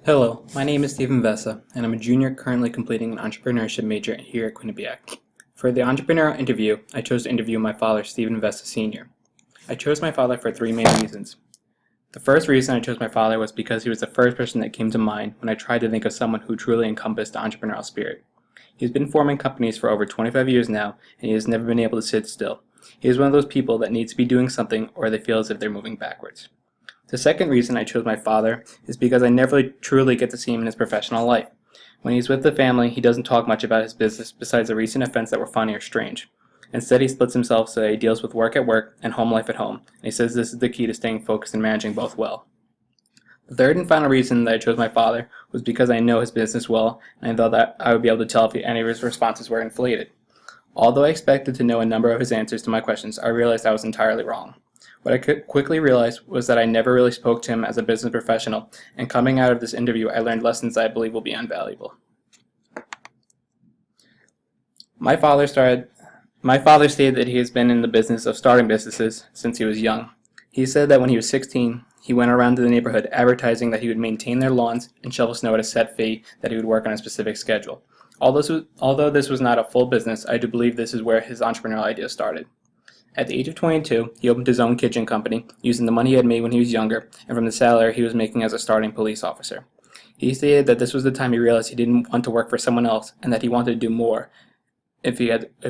Hello, my name is Stephen Vessa, and I'm a junior currently completing an entrepreneurship major here at Quinnipiac. For the entrepreneurial interview, I chose to interview my father, Stephen Vessa Sr. I chose my father for three main reasons. The first reason I chose my father was because he was the first person that came to mind when I tried to think of someone who truly encompassed the entrepreneurial spirit. He's been forming companies for over 25 years now, and he has never been able to sit still. He is one of those people that needs to be doing something or they feel as if they're moving backwards. The second reason I chose my father is because I never truly get to see him in his professional life. When he's with the family, he doesn't talk much about his business besides the recent events that were funny or strange. Instead, he splits himself so that he deals with work at work and home life at home, and he says this is the key to staying focused and managing both well. The third and final reason that I chose my father was because I know his business well, and I thought that I would be able to tell if any of his responses were inflated. Although I expected to know a number of his answers to my questions, I realized I was entirely wrong. What I quickly realized was that I never really spoke to him as a business professional, and coming out of this interview, I learned lessons that I believe will be invaluable. My father stated that he has been in the business of starting businesses since he was young. He said that when he was 16, he went around to the neighborhood advertising that he would maintain their lawns and shovel snow at a set fee, that he would work on a specific schedule. Although this was not a full business, I do believe this is where his entrepreneurial idea started. At the age of 22, he opened his own kitchen company using the money he had made when he was younger and from the salary he was making as a starting police officer. He stated that this was the time he realized he didn't want to work for someone else and that he wanted to do more if he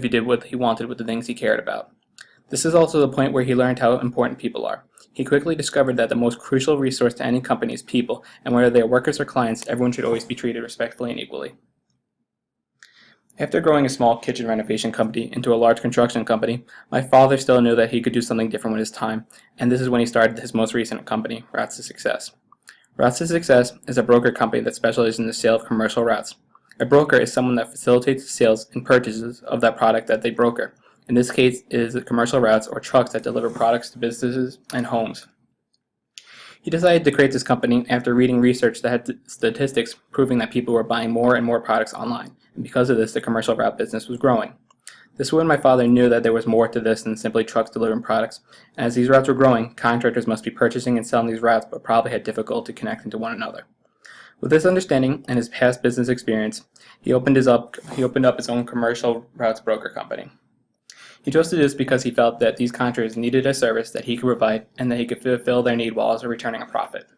did what he wanted with the things he cared about. This is also the point where he learned how important people are. He quickly discovered that the most crucial resource to any company is people, and whether they are workers or clients, everyone should always be treated respectfully and equally. After growing a small kitchen renovation company into a large construction company, my father still knew that he could do something different with his time, and this is when he started his most recent company, Routes to Success. Routes to Success is a broker company that specializes in the sale of commercial routes. A broker is someone that facilitates the sales and purchases of that product that they broker. In this case, it is the commercial routes or trucks that deliver products to businesses and homes. He decided to create this company after reading research that had statistics proving that people were buying more and more products online, and because of this, the commercial route business was growing. This is when my father knew that there was more to this than simply trucks delivering products, and as these routes were growing, contractors must be purchasing and selling these routes but probably had difficulty connecting to one another. With this understanding and his past business experience, he opened up his own commercial routes broker company. He chose to do this because he felt that these contractors needed a service that he could provide and that he could fulfill their need while also returning a profit.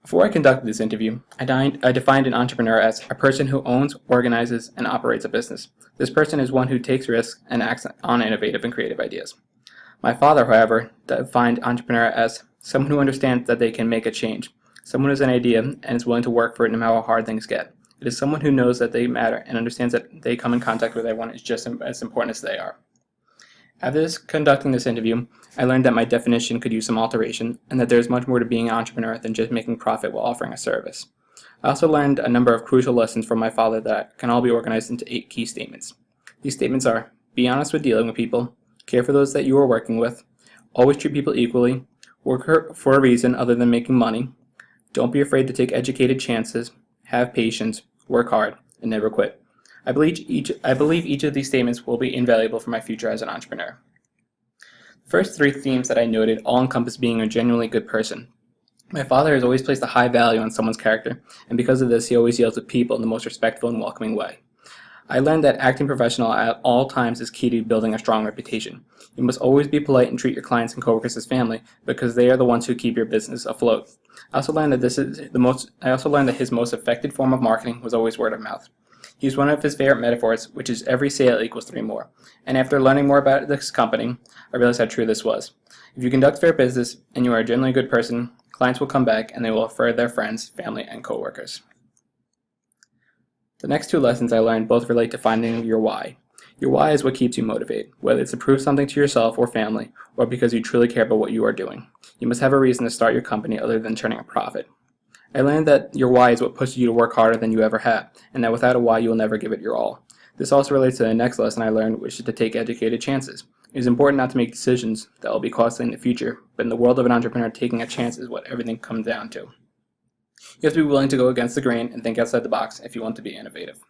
Before I conducted this interview, I defined an entrepreneur as a person who owns, organizes, and operates a business. This person is one who takes risks and acts on innovative and creative ideas. My father, however, defined entrepreneur as someone who understands that they can make a change, someone who has an idea and is willing to work for it no matter how hard things get. It is someone who knows that they matter and understands that they come in contact with everyone is just as important as they are. After conducting this interview, I learned that my definition could use some alteration and that there is much more to being an entrepreneur than just making profit while offering a service. I also learned a number of crucial lessons from my father that can all be organized into 8 key statements. These statements are: be honest with dealing with people, care for those that you are working with, always treat people equally, work for a reason other than making money, don't be afraid to take educated chances, have patience, work hard, and never quit. I believe each of these statements will be invaluable for my future as an entrepreneur. The first 3 themes that I noted all encompass being a genuinely good person. My father has always placed a high value on someone's character, and because of this, he always deals with people in the most respectful and welcoming way. I learned that acting professional at all times is key to building a strong reputation. You must always be polite and treat your clients and coworkers as family because they are the ones who keep your business afloat. I also learned that his most effective form of marketing was always word of mouth. He used one of his favorite metaphors, which is every sale equals 3 more. And after learning more about this company, I realized how true this was. If you conduct fair business and you are a genuinely good person, clients will come back and they will refer their friends, family, and coworkers. The next 2 lessons I learned both relate to finding your why. Your why is what keeps you motivated, whether it's to prove something to yourself or family, or because you truly care about what you are doing. You must have a reason to start your company other than turning a profit. I learned that your why is what pushes you to work harder than you ever have, and that without a why you will never give it your all. This also relates to the next lesson I learned, which is to take educated chances. It is important not to make decisions that will be costly in the future, but in the world of an entrepreneur, taking a chance is what everything comes down to. You have to be willing to go against the grain and think outside the box if you want to be innovative.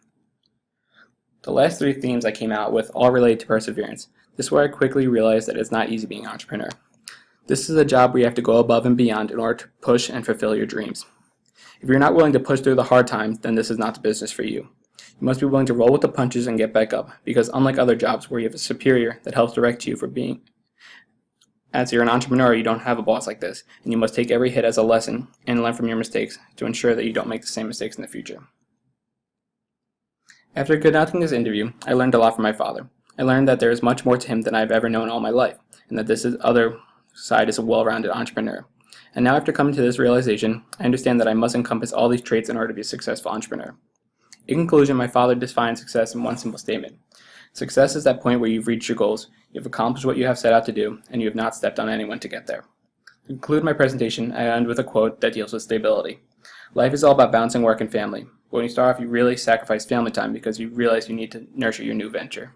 The last 3 themes I came out with all relate to perseverance. This is where I quickly realized that it's not easy being an entrepreneur. This is a job where you have to go above and beyond in order to push and fulfill your dreams. If you're not willing to push through the hard times, then this is not the business for you. You must be willing to roll with the punches and get back up, because unlike other jobs where you have a superior that helps direct you as you're an entrepreneur, you don't have a boss like this, and you must take every hit as a lesson and learn from your mistakes to ensure that you don't make the same mistakes in the future. After conducting this interview, I learned a lot from my father. I learned that there is much more to him than I've ever known all my life, and that this other side is a well-rounded entrepreneur. And now after coming to this realization, I understand that I must encompass all these traits in order to be a successful entrepreneur. In conclusion, my father defined success in one simple statement. Success is that point where you've reached your goals, you've accomplished what you have set out to do, and you have not stepped on anyone to get there. To conclude my presentation, I end with a quote that deals with stability. Life is all about balancing work and family. When you start off, you really sacrifice family time because you realize you need to nurture your new venture.